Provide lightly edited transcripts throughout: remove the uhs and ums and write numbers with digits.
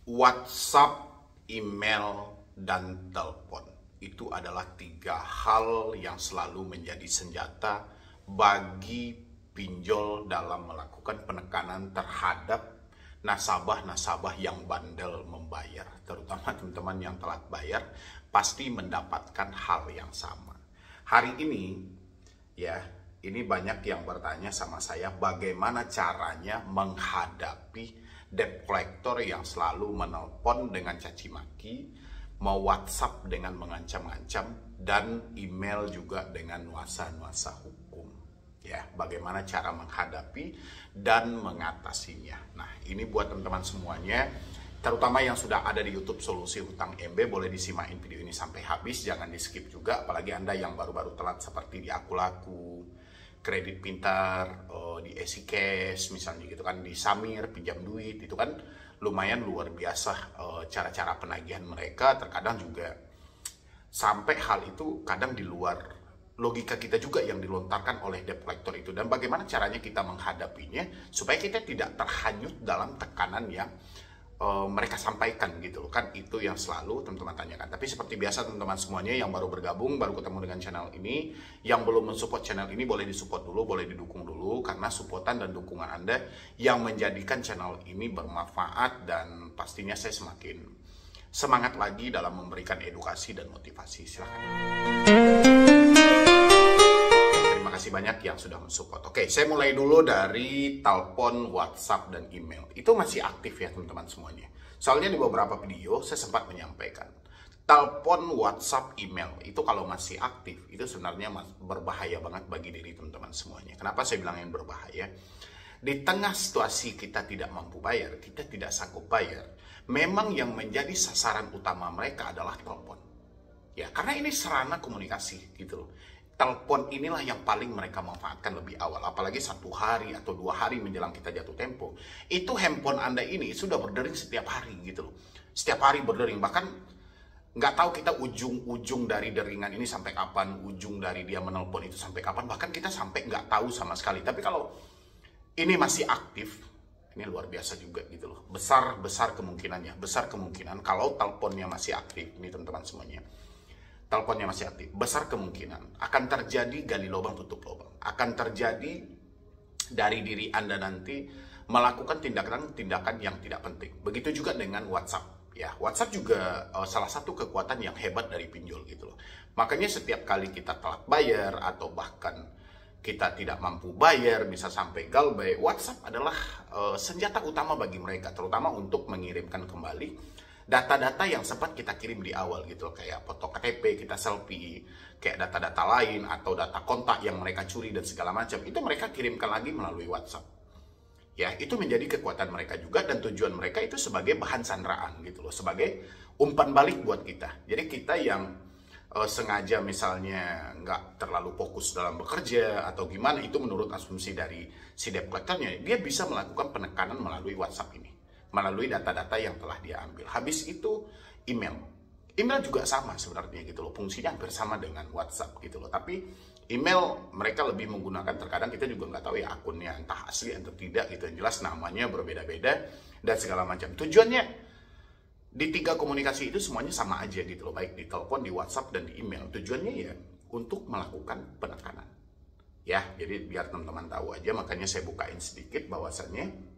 WhatsApp, email, dan telepon. Itu adalah 3 hal yang selalu menjadi senjata bagi pinjol dalam melakukan penekanan terhadap nasabah-nasabah yang bandel membayar. Terutama teman-teman yang telat bayar pasti mendapatkan hal yang sama. Hari ini ya, ini banyak yang bertanya sama saya bagaimana caranya menghadapi debt collector yang selalu menelpon dengan caci maki, mau WhatsApp dengan mengancam-ancam, dan email juga dengan nuansa-nuansa hukum. Ya, bagaimana cara menghadapi dan mengatasinya. Nah, ini buat teman-teman semuanya, terutama yang sudah ada di YouTube Solusi Hutang MB, boleh disimakin video ini sampai habis, jangan di skip juga, apalagi Anda yang baru-baru telat seperti di Aku Laku, Kredit Pintar, di Easy Cash misalnya gitu kan, di Samir pinjam duit, itu kan lumayan luar biasa cara-cara penagihan mereka. Terkadang juga sampai hal itu kadang di luar logika kita juga yang dilontarkan oleh debt collector itu, dan bagaimana caranya kita menghadapinya supaya kita tidak terhanyut dalam tekanan yang mereka sampaikan gitu loh kan. Itu yang selalu teman-teman tanyakan. Tapi seperti biasa teman-teman semuanya yang baru bergabung, baru ketemu dengan channel ini, yang belum mensupport channel ini, boleh disupport dulu, boleh didukung dulu, karena supportan dan dukungan Anda yang menjadikan channel ini bermanfaat, dan pastinya saya semakin semangat lagi dalam memberikan edukasi dan motivasi. Silahkan. Terima kasih banyak yang sudah mensupport. Oke, saya mulai dulu dari telepon, WhatsApp, dan email. Itu masih aktif ya teman-teman semuanya. Soalnya di beberapa video saya sempat menyampaikan, telepon, WhatsApp, email itu kalau masih aktif, itu sebenarnya berbahaya banget bagi diri teman-teman semuanya. Kenapa saya bilangin berbahaya? Di tengah situasi kita tidak mampu bayar, kita tidak sanggup bayar, memang yang menjadi sasaran utama mereka adalah telepon. Ya, karena ini sarana komunikasi gitu loh. Telepon inilah yang paling mereka manfaatkan lebih awal, apalagi 1 hari atau 2 hari menjelang kita jatuh tempo. Itu handphone Anda ini sudah berdering setiap hari gitu loh. Setiap hari berdering, bahkan nggak tahu kita ujung-ujung dari deringan ini sampai kapan, ujung dari dia menelpon itu sampai kapan, bahkan kita sampai nggak tahu sama sekali. Tapi kalau ini masih aktif, ini luar biasa juga gitu loh. Besar kemungkinannya, besar kemungkinan kalau teleponnya masih aktif, ini teman-teman semuanya. Teleponnya masih aktif, besar kemungkinan akan terjadi gali lubang tutup lubang. Akan terjadi dari diri Anda nanti melakukan tindakan-tindakan yang tidak penting. Begitu juga dengan WhatsApp. Ya, WhatsApp juga salah satu kekuatan yang hebat dari pinjol gitu loh. Makanya setiap kali kita telat bayar atau bahkan kita tidak mampu bayar, bisa sampai galbay, WhatsApp adalah senjata utama bagi mereka, terutama untuk mengirimkan kembali data-data yang sempat kita kirim di awal gitu, kayak foto KTP, kita selfie, kayak data-data lain atau data kontak yang mereka curi dan segala macam, itu mereka kirimkan lagi melalui WhatsApp. Ya, itu menjadi kekuatan mereka juga, dan tujuan mereka itu sebagai bahan sandraan gitu loh, sebagai umpan balik buat kita. Jadi kita yang sengaja misalnya nggak terlalu fokus dalam bekerja atau gimana, itu menurut asumsi dari si debt collectornya, dia bisa melakukan penekanan melalui WhatsApp ini, melalui data-data yang telah dia ambil. Habis itu email. Email juga sama sebenarnya gitu loh, fungsinya hampir sama dengan WhatsApp gitu loh. Tapi email mereka lebih menggunakan, terkadang kita juga nggak tahu ya akunnya entah asli atau tidak gitu. Yang jelas namanya berbeda-beda dan segala macam. Tujuannya di 3 komunikasi itu semuanya sama aja gitu loh, baik di telepon, di WhatsApp, dan di email. Tujuannya ya untuk melakukan penekanan. Ya, jadi biar teman-teman tahu aja, makanya saya bukain sedikit bahwasannya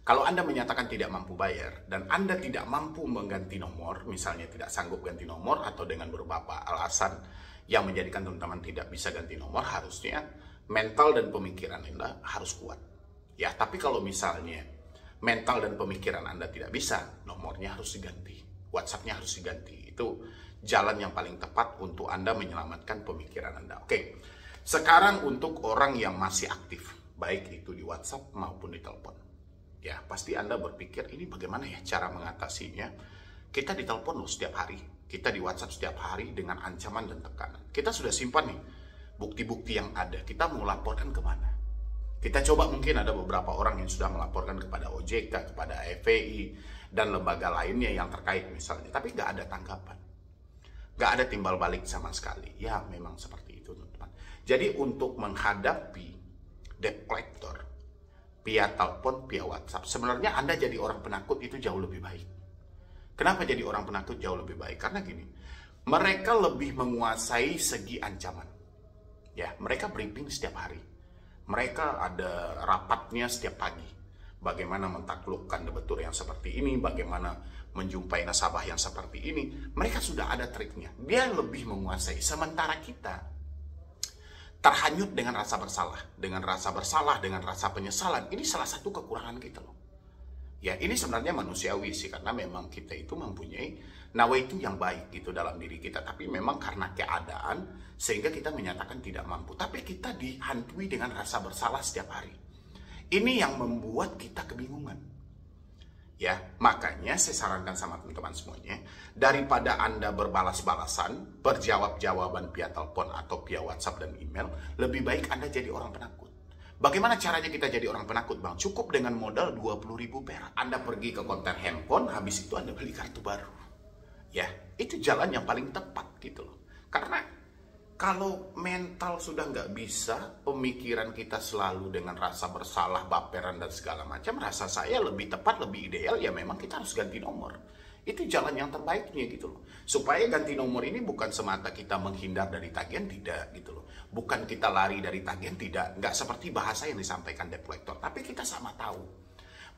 kalau Anda menyatakan tidak mampu bayar dan Anda tidak mampu mengganti nomor, misalnya tidak sanggup ganti nomor atau dengan beberapa alasan yang menjadikan teman-teman tidak bisa ganti nomor, harusnya mental dan pemikiran Anda harus kuat. Ya, tapi kalau misalnya mental dan pemikiran Anda tidak bisa, nomornya harus diganti, WhatsApp-nya harus diganti. Itu jalan yang paling tepat untuk Anda menyelamatkan pemikiran Anda. Oke, sekarang untuk orang yang masih aktif, baik itu di WhatsApp maupun di telepon. Ya, pasti Anda berpikir, ini bagaimana ya cara mengatasinya? Kita ditelepon loh setiap hari, kita di WhatsApp setiap hari dengan ancaman dan tekanan. Kita sudah simpan nih bukti-bukti yang ada, kita mau laporkan kemana? Kita coba, mungkin ada beberapa orang yang sudah melaporkan kepada OJK, kepada FPI, dan lembaga lainnya yang terkait misalnya, tapi nggak ada tanggapan. Nggak ada timbal balik sama sekali. Ya, memang seperti itu teman-teman. Jadi untuk menghadapi debt collector, via telepon, via WhatsApp. Sebenarnya Anda jadi orang penakut itu jauh lebih baik. Kenapa jadi orang penakut jauh lebih baik? Karena gini, mereka lebih menguasai segi ancaman. Ya, mereka briefing setiap hari. Mereka ada rapatnya setiap pagi. Bagaimana mentaklukkan debetur yang seperti ini, bagaimana menjumpai nasabah yang seperti ini. Mereka sudah ada triknya. Dia lebih menguasai. Sementara kita terhanyut dengan rasa bersalah, dengan rasa penyesalan. Ini salah satu kekurangan kita loh. Ya, ini sebenarnya manusiawi sih, karena memang kita itu mempunyai nawaitu yang baik gitu dalam diri kita. Tapi memang karena keadaan, sehingga kita menyatakan tidak mampu. Tapi kita dihantui dengan rasa bersalah setiap hari. Ini yang membuat kita kebingungan. Ya, makanya saya sarankan sama teman-teman semuanya, daripada Anda berbalas-balasan, berjawab-jawaban via telepon atau via WhatsApp dan email, lebih baik Anda jadi orang penakut. Bagaimana caranya kita jadi orang penakut, Bang? Cukup dengan modal 20.000 perak. Anda pergi ke konter handphone, habis itu Anda beli kartu baru. Ya, itu jalan yang paling tepat gitu loh. Karena kalau mental sudah nggak bisa, pemikiran kita selalu dengan rasa bersalah, baperan, dan segala macam, rasa saya lebih tepat, lebih ideal, ya memang kita harus ganti nomor. Itu jalan yang terbaiknya gitu loh. Supaya ganti nomor ini bukan semata kita menghindar dari tagihan, tidak gitu loh. Bukan kita lari dari tagihan, tidak. Nggak seperti bahasa yang disampaikan debt collector. Tapi kita sama tahu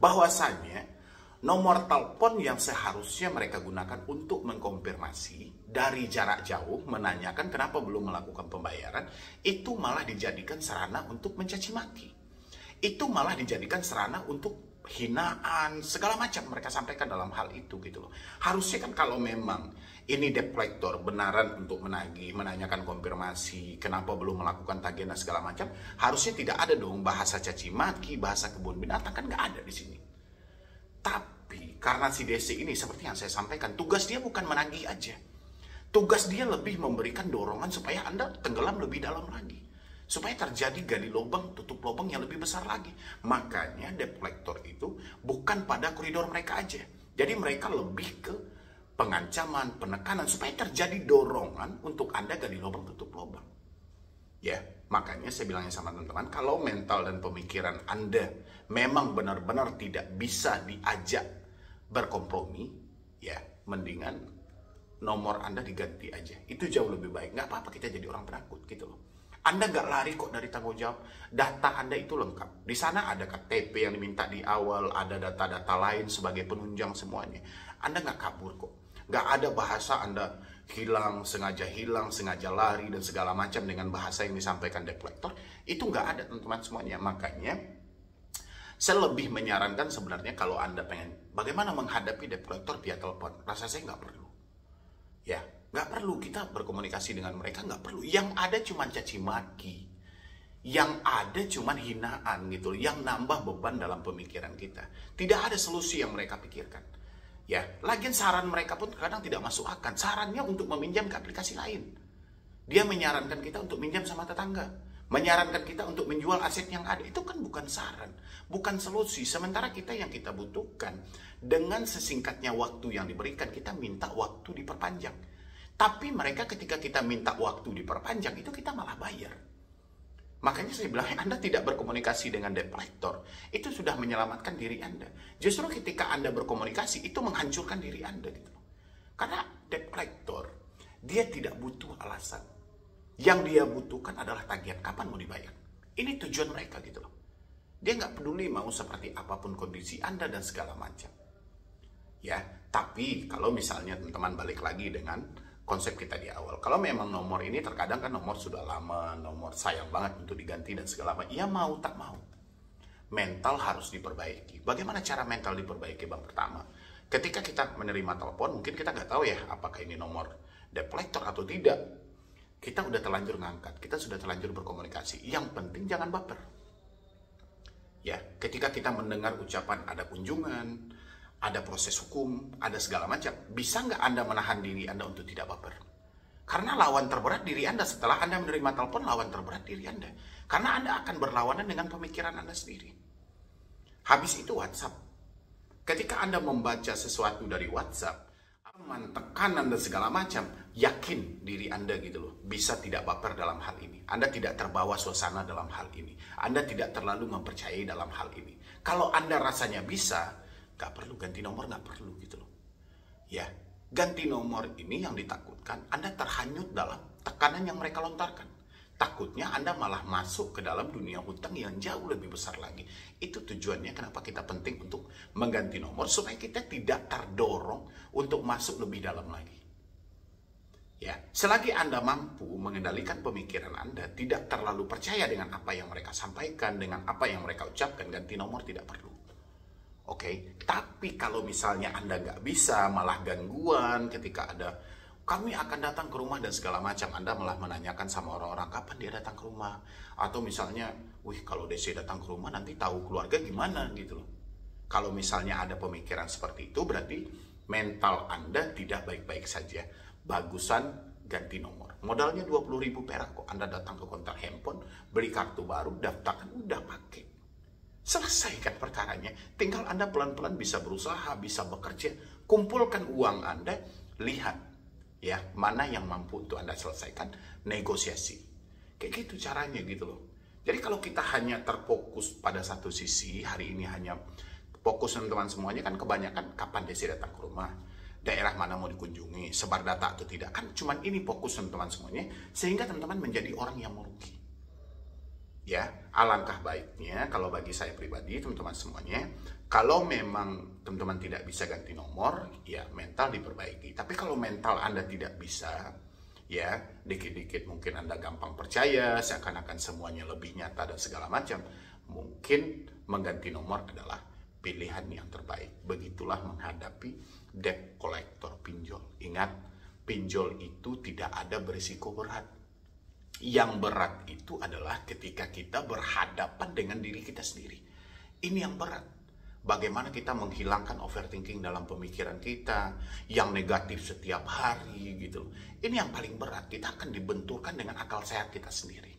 bahwasannya nomor telepon yang seharusnya mereka gunakan untuk mengkonfirmasi dari jarak jauh, menanyakan kenapa belum melakukan pembayaran, itu malah dijadikan sarana untuk mencaci maki. Itu malah dijadikan sarana untuk hinaan, segala macam mereka sampaikan dalam hal itu gitu loh. Harusnya kan kalau memang ini debt collector benaran untuk menagih, menanyakan konfirmasi, kenapa belum melakukan tagihan dan segala macam, harusnya tidak ada dong bahasa caci maki, bahasa kebun binatang, kan nggak ada di sini. Tapi karena si DC ini seperti yang saya sampaikan, tugas dia bukan menagih aja. Tugas dia lebih memberikan dorongan supaya Anda tenggelam lebih dalam lagi. Supaya terjadi gali lubang, tutup lubang yang lebih besar lagi. Makanya debt collector itu bukan pada koridor mereka aja. Jadi mereka lebih ke pengancaman, penekanan, supaya terjadi dorongan untuk Anda gali lubang, tutup lubang. Ya, makanya saya bilangnya sama teman-teman, kalau mental dan pemikiran Anda memang benar-benar tidak bisa diajak berkompromi, ya mendingan nomor Anda diganti aja. Itu jauh lebih baik. Nggak apa-apa kita jadi orang penakut gitu loh. Anda nggak lari kok dari tanggung jawab. Data Anda itu lengkap. Di sana ada KTP yang diminta di awal, ada data-data lain sebagai penunjang semuanya. Anda nggak kabur kok. Nggak ada bahasa Anda hilang, sengaja lari, dan segala macam dengan bahasa yang disampaikan debt collector. Itu nggak ada teman-teman semuanya. Makanya saya lebih menyarankan sebenarnya kalau Anda pengen bagaimana menghadapi debt collector via telepon. Rasa saya nggak perlu. Ya, nggak perlu kita berkomunikasi dengan mereka, nggak perlu. Yang ada cuma caci maki. Yang ada cuma hinaan gitu. Yang nambah beban dalam pemikiran kita. Tidak ada solusi yang mereka pikirkan. Ya, lagian saran mereka pun kadang tidak masuk akal. Sarannya untuk meminjam ke aplikasi lain. Dia menyarankan kita untuk minjam sama tetangga. Menyarankan kita untuk menjual aset yang ada. Itu kan bukan saran, bukan solusi. Sementara kita yang kita butuhkan, dengan sesingkatnya waktu yang diberikan, kita minta waktu diperpanjang. Tapi mereka ketika kita minta waktu diperpanjang, itu kita malah bayar. Makanya saya bilang, Anda tidak berkomunikasi dengan debt collector, itu sudah menyelamatkan diri Anda. Justru ketika Anda berkomunikasi, itu menghancurkan diri Anda gitu. Karena debt collector, dia tidak butuh alasan. Yang dia butuhkan adalah tagihan, kapan mau dibayar. Ini tujuan mereka gitu loh. Dia nggak peduli mau seperti apapun kondisi Anda dan segala macam. Ya, tapi kalau misalnya teman-teman balik lagi dengan konsep kita di awal. Kalau memang nomor ini terkadang kan nomor sudah lama, nomor sayang banget untuk diganti dan segala macam. Ya mau tak mau. Mental harus diperbaiki. Bagaimana cara mental diperbaiki, Bang? Pertama, ketika kita menerima telepon, mungkin kita nggak tahu ya apakah ini nomor debt collector atau tidak. Kita udah terlanjur ngangkat, kita sudah terlanjur berkomunikasi. Yang penting jangan baper. Ya, ketika kita mendengar ucapan ada kunjungan, ada proses hukum, ada segala macam, bisa nggak Anda menahan diri Anda untuk tidak baper? Karena lawan terberat diri Anda setelah Anda menerima telepon, lawan terberat diri Anda. Karena Anda akan berlawanan dengan pemikiran Anda sendiri. Habis itu WhatsApp. Ketika Anda membaca sesuatu dari WhatsApp, aman, tekanan dan segala macam, yakin diri Anda gitu loh, bisa tidak baper dalam hal ini. Anda tidak terbawa suasana dalam hal ini. Anda tidak terlalu mempercayai dalam hal ini. Kalau Anda rasanya bisa, nggak perlu ganti nomor, nggak perlu gitu loh. Ya, ganti nomor ini yang ditakutkan Anda terhanyut dalam tekanan yang mereka lontarkan. Takutnya Anda malah masuk ke dalam dunia hutang yang jauh lebih besar lagi. Itu tujuannya kenapa kita penting untuk mengganti nomor, supaya kita tidak terdorong untuk masuk lebih dalam lagi. Ya, selagi Anda mampu mengendalikan pemikiran Anda, tidak terlalu percaya dengan apa yang mereka sampaikan, dengan apa yang mereka ucapkan, ganti nomor tidak perlu. Oke, tapi kalau misalnya Anda nggak bisa, malah gangguan ketika ada kami akan datang ke rumah dan segala macam, Anda malah menanyakan sama orang-orang kapan dia datang ke rumah, atau misalnya, wih kalau DC datang ke rumah nanti tahu keluarga gimana gitu loh. Kalau misalnya ada pemikiran seperti itu, berarti mental Anda tidak baik-baik saja. Bagusan ganti nomor. Modalnya 20.000 perak kok. Anda datang ke konter handphone, beli kartu baru, daftarkan, udah pakai. Selesaikan perkaranya. Tinggal Anda pelan-pelan bisa berusaha, bisa bekerja. Kumpulkan uang Anda, lihat ya mana yang mampu untuk Anda selesaikan, negosiasi. Kayak gitu caranya gitu loh. Jadi kalau kita hanya terfokus pada satu sisi, hari ini hanya fokus teman-teman semuanya, kan kebanyakan kapan dia datang ke rumah, daerah mana mau dikunjungi, sebar data atau tidak, kan cuman ini fokus teman-teman semuanya, sehingga teman-teman menjadi orang yang merugi. Ya, alangkah baiknya kalau bagi saya pribadi, teman-teman semuanya, kalau memang teman-teman tidak bisa ganti nomor, ya mental diperbaiki. Tapi kalau mental Anda tidak bisa, ya dikit-dikit mungkin Anda gampang percaya, seakan-akan semuanya lebih nyata dan segala macam, mungkin mengganti nomor adalah pilihan yang terbaik. Begitulah menghadapi debt collector, pinjol. Ingat, pinjol itu tidak ada berisiko berat. Yang berat itu adalah ketika kita berhadapan dengan diri kita sendiri. Ini yang berat. Bagaimana kita menghilangkan overthinking dalam pemikiran kita, yang negatif setiap hari gitu. Ini yang paling berat. Kita akan dibenturkan dengan akal sehat kita sendiri.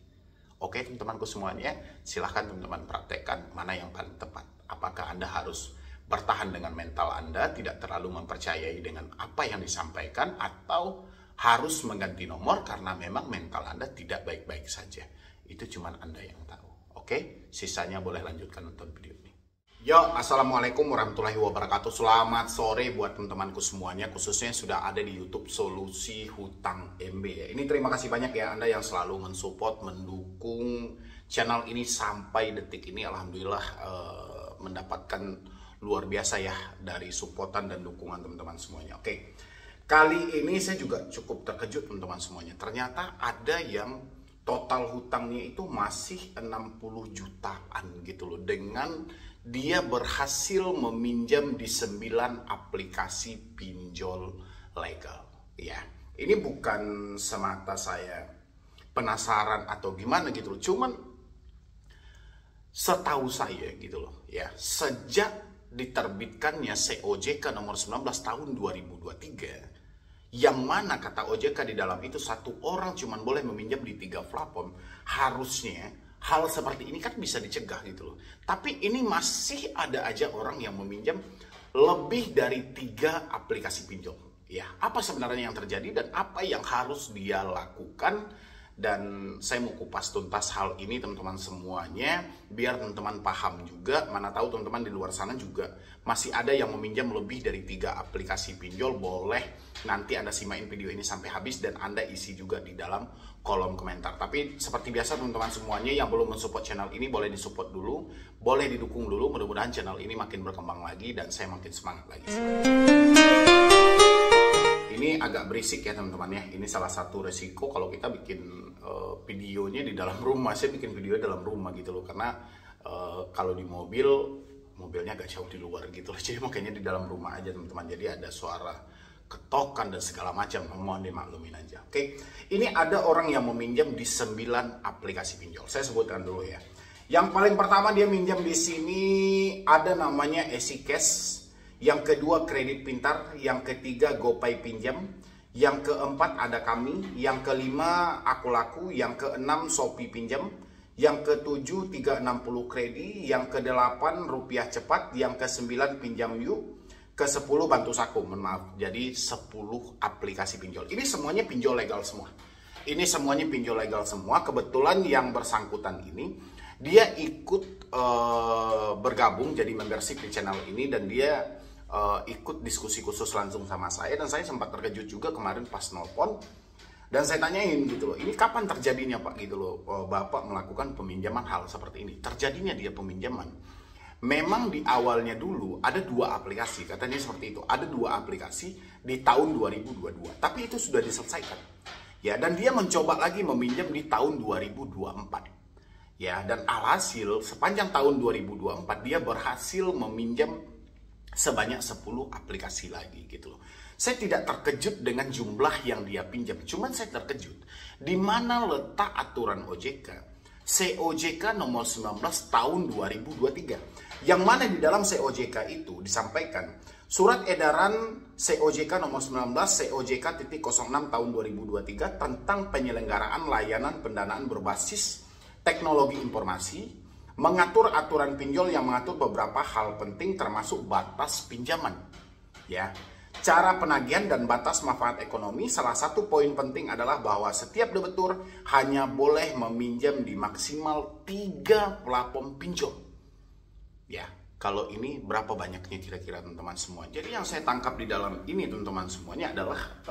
Oke teman-temanku semuanya, silahkan teman-teman praktekkan mana yang paling tepat. Apakah Anda harus bertahan dengan mental Anda, tidak terlalu mempercayai dengan apa yang disampaikan, atau harus mengganti nomor karena memang mental Anda tidak baik-baik saja. Itu cuma Anda yang tahu. Oke, sisanya boleh lanjutkan nonton video ini. Yo, assalamualaikum warahmatullahi wabarakatuh. Selamat sore buat teman-temanku semuanya, khususnya sudah ada di YouTube Solusi Hutang MB ya. Ini terima kasih banyak ya Anda yang selalu mensupport, mendukung channel ini sampai detik ini. Alhamdulillah mendapatkan luar biasa ya dari supportan dan dukungan teman-teman semuanya. Oke, kali ini saya juga cukup terkejut teman-teman semuanya. Ternyata ada yang total hutangnya itu masih 60 jutaan gitu loh. Dengan dia berhasil meminjam di 9 aplikasi pinjol legal. Ya, ini bukan semata saya penasaran atau gimana gitu loh. Cuman setahu saya gitu loh ya, sejak diterbitkannya COJK nomor 19 tahun 2023, yang mana kata OJK di dalam itu satu orang cuma boleh meminjam di 3 platform, harusnya hal seperti ini kan bisa dicegah gitu loh. Tapi ini masih ada aja orang yang meminjam lebih dari 3 aplikasi pinjol. Ya, apa sebenarnya yang terjadi dan apa yang harus dia lakukan? Dan saya mau kupas tuntas hal ini teman-teman semuanya, biar teman-teman paham juga. Mana tahu teman-teman di luar sana juga masih ada yang meminjam lebih dari 3 aplikasi pinjol. Boleh nanti Anda simain video ini sampai habis dan Anda isi juga di dalam kolom komentar. Tapi seperti biasa teman-teman semuanya yang belum mensupport channel ini, boleh disupport dulu, boleh didukung dulu. Mudah-mudahan channel ini makin berkembang lagi dan saya makin semangat lagi. Ini agak berisik ya teman-teman ya. Ini salah satu resiko kalau kita bikin videonya di dalam rumah. Saya bikin video dalam rumah gitu loh, karena kalau di mobilnya agak jauh di luar gitu loh. Jadi makanya di dalam rumah aja teman-teman. Jadi ada suara ketokan dan segala macam, mohon dimaklumin aja. Oke, ini ada orang yang meminjam di 9 aplikasi pinjol. Saya sebutkan dulu ya. Yang paling pertama dia minjam di sini ada namanya EasyCash. Yang kedua Kredit Pintar, yang ketiga GoPay Pinjam, yang keempat ada Kami, yang kelima Aku Laku, yang keenam Shopee Pinjam, yang ketujuh 360 Kredi, yang kedelapan Rupiah Cepat, yang kesembilan Pinjam Yuk, ke 10 bantu saku, maaf. Jadi 10 aplikasi pinjol. Ini semuanya pinjol legal semua. Ini semuanya pinjol legal semua. Kebetulan yang bersangkutan ini dia ikut bergabung jadi membership di channel ini, dan dia ikut diskusi khusus langsung sama saya, dan saya sempat terkejut juga kemarin pas nelpon. Dan saya tanyain gitu loh, ini kapan terjadinya Pak gitu loh, Bapak melakukan peminjaman hal seperti ini. Terjadinya dia peminjaman. Memang di awalnya dulu ada 2 aplikasi, katanya seperti itu. Ada 2 aplikasi di tahun 2022, tapi itu sudah diselesaikan. Ya, dan dia mencoba lagi meminjam di tahun 2024. Ya, dan alhasil sepanjang tahun 2024 dia berhasil meminjam sebanyak 10 aplikasi lagi gitu loh. Saya tidak terkejut dengan jumlah yang dia pinjam, cuman saya terkejut di mana letak aturan OJK, COJK nomor 19 tahun 2023. Yang mana di dalam COJK itu disampaikan surat edaran COJK nomor 19 COJK 06 tahun 2023 tentang penyelenggaraan layanan pendanaan berbasis teknologi informasi, mengatur aturan pinjol yang mengatur beberapa hal penting termasuk batas pinjaman. Ya. Cara penagihan dan batas manfaat ekonomi, salah satu poin penting adalah bahwa setiap debitur hanya boleh meminjam di maksimal 3 platform pinjol. Ya, kalau ini berapa banyaknya kira-kira teman-teman semua. Jadi yang saya tangkap di dalam ini teman-teman semuanya adalah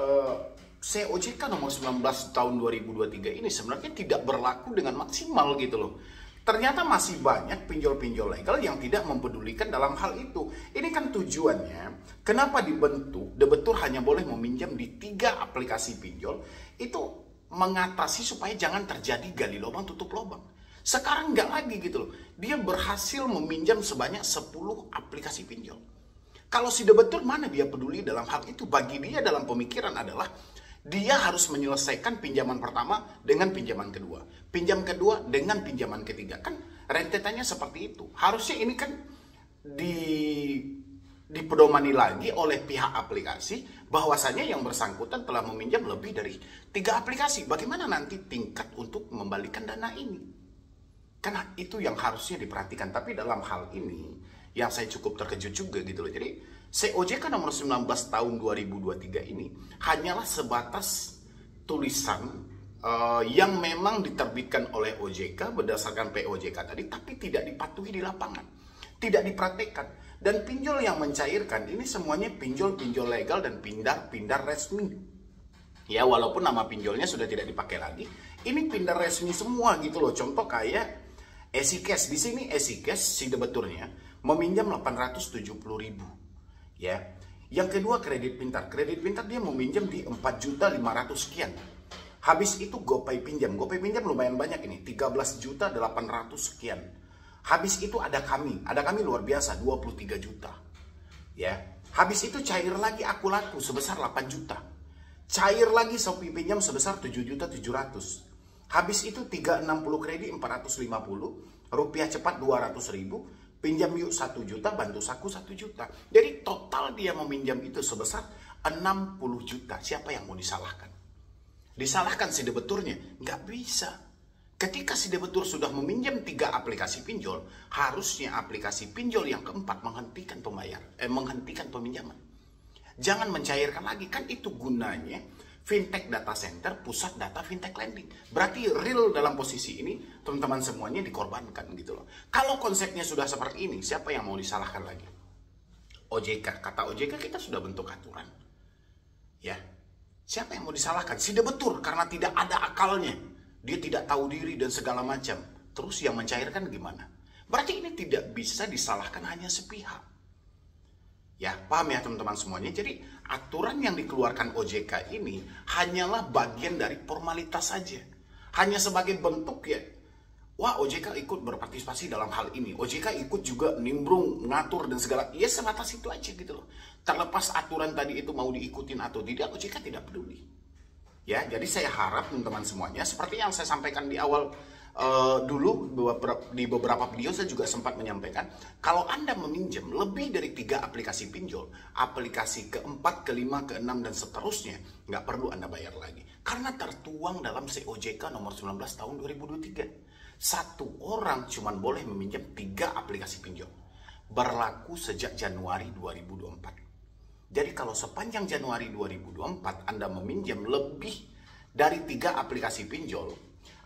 COJK nomor 19 tahun 2023 ini sebenarnya tidak berlaku dengan maksimal gitu loh. Ternyata masih banyak pinjol-pinjol legal yang tidak mempedulikan dalam hal itu. Ini kan tujuannya, kenapa dibentuk debitur hanya boleh meminjam di 3 aplikasi pinjol, itu mengatasi supaya jangan terjadi gali lubang tutup lubang. Sekarang nggak lagi gitu loh. Dia berhasil meminjam sebanyak 10 aplikasi pinjol. Kalau si debitur mana dia peduli dalam hal itu? Bagi dia dalam pemikiran adalah dia harus menyelesaikan pinjaman pertama dengan pinjaman kedua. Pinjam kedua dengan pinjaman ketiga. Kan rentetannya seperti itu. Harusnya ini kan dipedomani lagi oleh pihak aplikasi bahwasanya yang bersangkutan telah meminjam lebih dari 3 aplikasi. Bagaimana nanti tingkat untuk membalikan dana ini? Karena itu yang harusnya diperhatikan. Tapi dalam hal ini yang saya cukup terkejut juga gitu loh. Jadi COJK nomor 19 tahun 2023 ini hanyalah sebatas tulisan yang memang diterbitkan oleh OJK berdasarkan POJK tadi, tapi tidak dipatuhi di lapangan, tidak dipraktekkan. Dan pinjol yang mencairkan ini semuanya pinjol-pinjol legal dan pindar resmi. Ya, walaupun nama pinjolnya sudah tidak dipakai lagi, ini pindar resmi semua gitu loh. Contoh kayak EasyCash. Di sini EasyCash si debiturnya meminjam 870.000. Ya, yang kedua kredit pintar. Kredit pintar dia meminjam di 4.500.000 sekian. Habis itu GoPay pinjam. GoPay pinjam lumayan banyak ini, 13.800.000 sekian. Habis itu ada kami luar biasa 23 juta. Ya, habis itu cair lagi Aku Laku sebesar 8 juta. Cair lagi Shopee pinjam sebesar 7.700.000. Habis itu 360 kredit 450, rupiah cepat 200.000. Pinjam yuk 1 juta, bantu saku 1 juta. Jadi total dia meminjam itu sebesar 60 juta. Siapa yang mau disalahkan? Disalahkan si debiturnya? Nggak bisa. Ketika si debitur sudah meminjam 3 aplikasi pinjol, harusnya aplikasi pinjol yang keempat menghentikan peminjaman. Jangan mencairkan lagi, kan itu gunanya Fintech Data Center, pusat data fintech lending. Berarti real dalam posisi ini, teman-teman semuanya dikorbankan gitu loh. Kalau konsepnya sudah seperti ini, siapa yang mau disalahkan lagi? OJK. Kata OJK kita sudah bentuk aturan. Ya, siapa yang mau disalahkan? Si debitur karena tidak ada akalnya. Dia tidak tahu diri dan segala macam. Terus yang mencairkan gimana? Berarti ini tidak bisa disalahkan hanya sepihak. Ya, paham ya teman-teman semuanya. Jadi aturan yang dikeluarkan OJK ini hanyalah bagian dari formalitas saja. Hanya sebagai bentuk ya, wah OJK ikut berpartisipasi dalam hal ini. OJK ikut juga nimbrung, ngatur dan segala. Ya sebatas itu aja gitu loh. Terlepas aturan tadi itu mau diikutin atau tidak, OJK tidak peduli. Ya, jadi saya harap teman-teman semuanya, seperti yang saya sampaikan di awal dulu di beberapa video saya juga sempat menyampaikan, kalau Anda meminjam lebih dari 3 aplikasi pinjol, aplikasi keempat, kelima, keenam dan seterusnya, nggak perlu Anda bayar lagi. Karena tertuang dalam COJK nomor 19 tahun 2023. Satu orang cuma boleh meminjam 3 aplikasi pinjol. Berlaku sejak Januari 2024. Jadi kalau sepanjang Januari 2024 Anda meminjam lebih dari 3 aplikasi pinjol,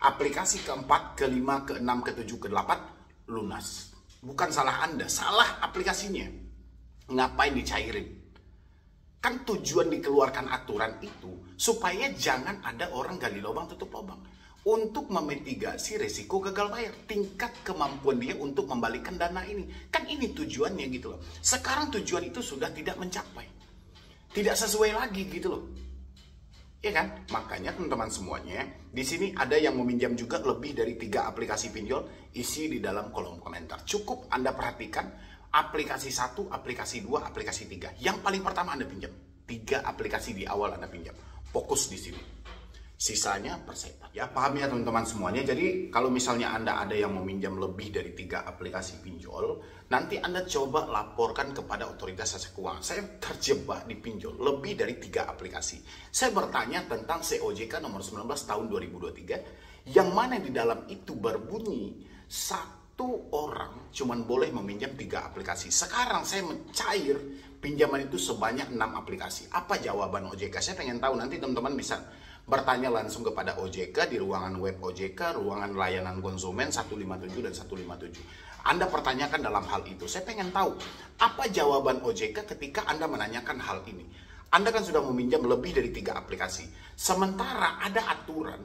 aplikasi keempat, kelima, keenam, ketujuh, kedelapan lunas. Bukan salah Anda, salah aplikasinya. Ngapain dicairin? Kan tujuan dikeluarkan aturan itu supaya jangan ada orang gali lubang tutup lubang. Untuk memitigasi resiko gagal bayar, tingkat kemampuan dia untuk membalikan dana ini. Kan ini tujuannya gitu loh. Sekarang tujuan itu sudah tidak mencapai. Tidak sesuai lagi gitu loh. Ya kan? Makanya teman-teman semuanya, di sini ada yang meminjam juga lebih dari 3 aplikasi pinjol, isi di dalam kolom komentar. Cukup Anda perhatikan aplikasi 1, aplikasi 2, aplikasi 3. Yang paling pertama Anda pinjam. 3 aplikasi di awal Anda pinjam. Fokus di sini. Sisanya persetan. Ya paham ya teman-teman semuanya. Jadi kalau misalnya Anda ada yang meminjam lebih dari 3 aplikasi pinjol, nanti Anda coba laporkan kepada otoritas jasa keuangan. Saya terjebak di pinjol lebih dari 3 aplikasi. Saya bertanya tentang COJK nomor 19 tahun 2023, yang mana di dalam itu berbunyi satu orang cuman boleh meminjam 3 aplikasi. Sekarang saya mencair pinjaman itu sebanyak 6 aplikasi. Apa jawaban OJK? Saya pengen tahu. Nanti teman-teman bisa bertanya langsung kepada OJK di ruangan web OJK, ruangan layanan konsumen 157 dan 157. Anda pertanyakan dalam hal itu. Saya pengen tahu apa jawaban OJK ketika Anda menanyakan hal ini. Anda kan sudah meminjam lebih dari 3 aplikasi. Sementara ada aturan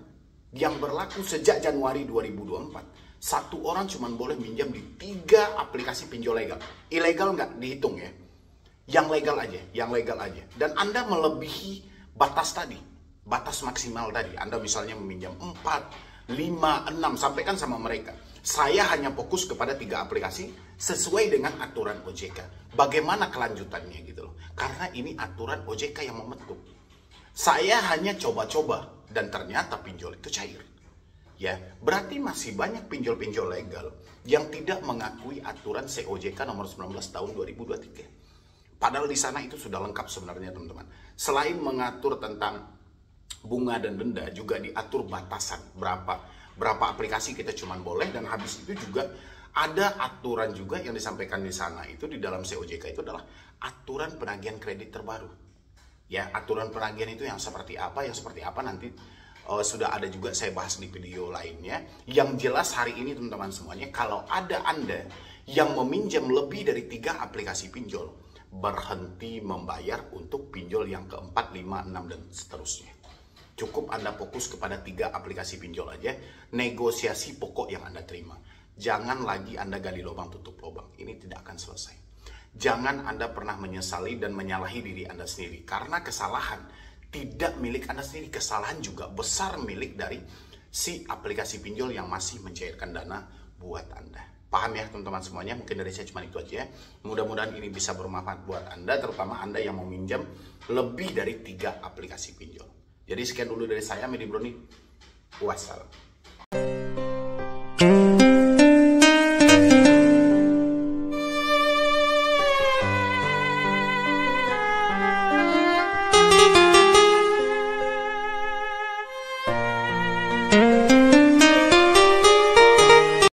yang berlaku sejak Januari 2024. Satu orang cuma boleh minjam di 3 aplikasi pinjol legal. Ilegal nggak dihitung ya. Yang legal aja. Dan Anda melebihi batas tadi. Batas maksimal tadi. Anda misalnya meminjam 4, 5, 6. Sampaikan sama mereka. Saya hanya fokus kepada 3 aplikasi sesuai dengan aturan OJK. Bagaimana kelanjutannya gitu loh. Karena ini aturan OJK yang membentuk. Saya hanya coba-coba. Dan ternyata pinjol itu cair. Ya, berarti masih banyak pinjol-pinjol legal yang tidak mengakui aturan COJK nomor 19 tahun 2023. Padahal di sana itu sudah lengkap sebenarnya teman-teman. Selain mengatur tentang bunga dan denda, juga diatur batasan berapa aplikasi kita cuma boleh, dan habis itu juga ada aturan juga yang disampaikan di sana itu di dalam COJK itu adalah aturan penagihan kredit terbaru. Ya, aturan penagihan itu yang seperti apa nanti sudah ada juga saya bahas di video lainnya. Yang jelas hari ini teman-teman semuanya, kalau ada Anda yang meminjam lebih dari 3 aplikasi pinjol, berhenti membayar untuk pinjol yang keempat, 5, 6 dan seterusnya. Cukup Anda fokus kepada 3 aplikasi pinjol aja, negosiasi pokok yang Anda terima. Jangan lagi Anda gali lubang tutup lubang, ini tidak akan selesai. Jangan Anda pernah menyesali dan menyalahi diri Anda sendiri, karena kesalahan tidak milik Anda sendiri, kesalahan juga besar milik dari si aplikasi pinjol yang masih mencairkan dana buat Anda. Paham ya teman-teman semuanya? Mungkin dari saya cuma itu aja. Mudah-mudahan ini bisa bermanfaat buat Anda, terutama Anda yang meminjam lebih dari 3 aplikasi pinjol. Jadi sekian dulu dari saya, Medi Broni. Wassalam.